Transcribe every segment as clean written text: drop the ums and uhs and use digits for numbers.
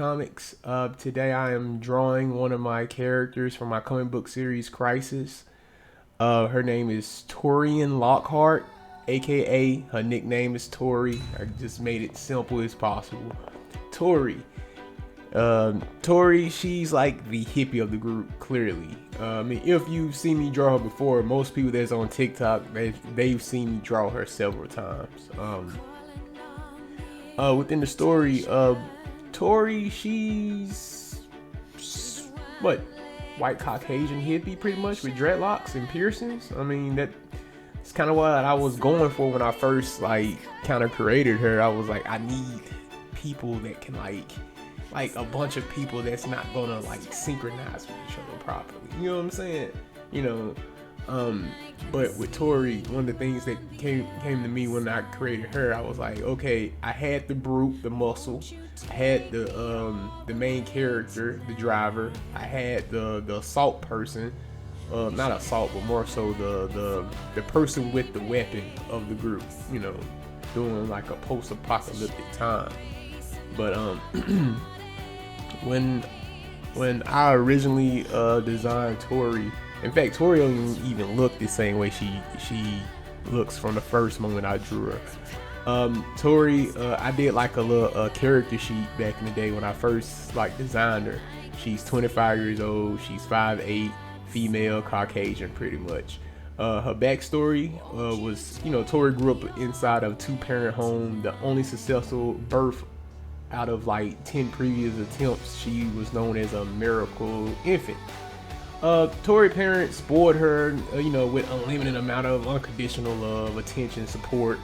Comics. Today I am drawing one of my characters from my comic book series Crisis. Her name is Torian Lockhart, aka her nickname is Tori. I just made it simple as possible. Tori. Tori, she's like the hippie of the group, clearly. I mean, if you've seen me draw her before, most people that's on TikTok, they've seen me draw her several times. Within the story, Tori, she's what, white Caucasian hippie, pretty much, with dreadlocks and piercings. I mean, that's kind of what I was going for when I first kind of created her. I was like, I need people that can like a bunch of people that's not gonna synchronize with each other properly. You know what I'm saying? But with Tori, one of the things that came to me when I created her, I was like, okay, I had the brute, the muscle, I had the main character, the driver, I had the assault person, not assault, but more so the person with the weapon of the group, doing like a post-apocalyptic time. But when I originally designed Tori, in fact, Tori don't even look the same way she looks from the first moment I drew her. Tori, I did like a little character sheet back in the day when I first designed her. She's 25 years old. She's 5'8", female, Caucasian, pretty much. Her backstory was, Tori grew up inside of a 2-parent home, the only successful birth out of 10 previous attempts. She was known as a miracle infant. Tori parents spoiled her, with unlimited amount of unconditional love, attention, support.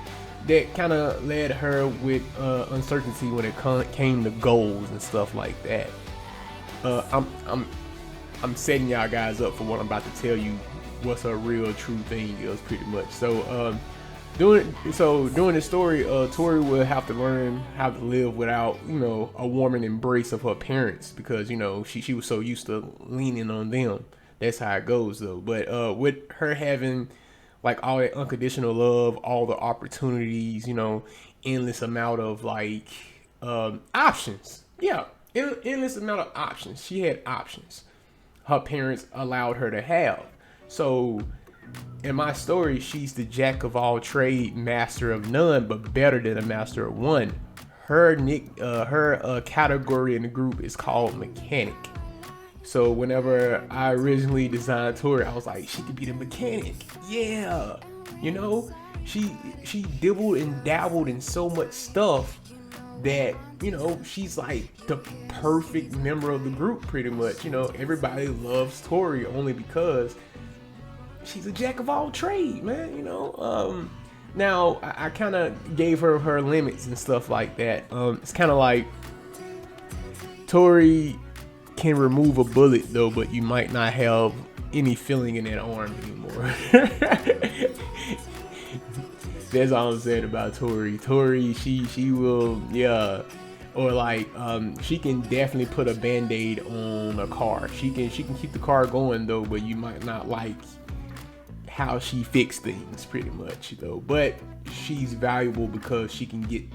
That kind of led her with uncertainty when it came to goals and stuff like that. I'm setting y'all guys up for what I'm about to tell you. What's a real true thing is, pretty much. So during the story, Tori will have to learn how to live without, a warming embrace of her parents, because she was so used to leaning on them. That's how it goes, though. But with her having all that unconditional love, all the opportunities, endless amount of options. Yeah, endless amount of options. She had options. Her parents allowed her to have. So in my story, she's the jack of all trade, master of none, but better than a master of one. Her category in the group is called mechanic. So whenever I originally designed Tori, I was like, she could be the mechanic. Yeah, she dibbled and dabbled in so much stuff that she's like the perfect member of the group, pretty much. Everybody loves Tori only because she's a jack of all trade, man. Now I kind of gave her limits and stuff like that. It's kind of like Tori can remove a bullet though, but you might not have any feeling in that arm anymore. That's all I'm saying about Tori. Tori, she will, yeah. Or she can definitely put a band-aid on a car. She can keep the car going though, but you might not like how she fixed things, pretty much though. But she's valuable because she can get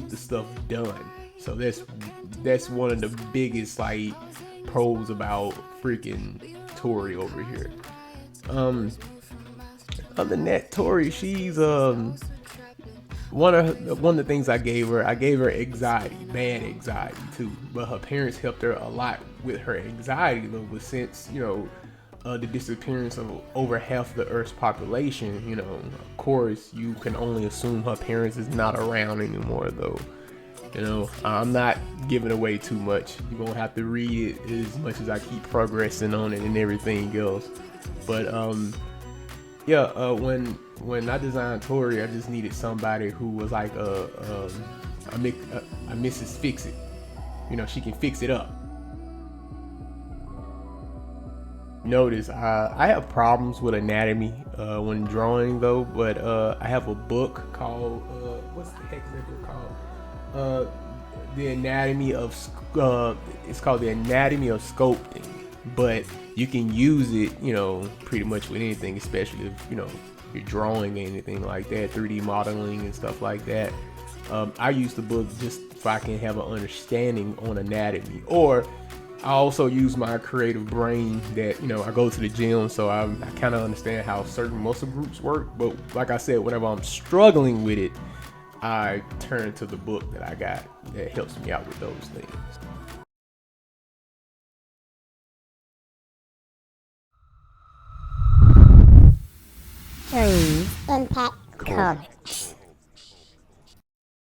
the stuff done. So that's one of the biggest pros about freaking Tori over here. Other than that, Tori, she's one of the things I gave her anxiety, bad anxiety too. But her parents helped her a lot with her anxiety though. But since the disappearance of over half the Earth's population, of course you can only assume her parents is not around anymore though. I'm not giving away too much. You're gonna have to read it as much as I keep progressing on it and everything else. But when I designed Tori, I just needed somebody who was like a Mrs. Fix It. She can fix it up. Notice I have problems with anatomy when drawing though, but I have a book called what's the heck is that book called? The anatomy of it's called the anatomy of sculpting, but you can use it pretty much with anything, especially if you're drawing anything like that, 3D modeling and stuff like that. I use the book just if I can have an understanding on anatomy. Or I also use my creative brain that, I go to the gym, so I kind of understand how certain muscle groups work. But like I said, whenever I'm struggling with it, I turn to the book that I got that helps me out with those things. Dreams Impact Comics.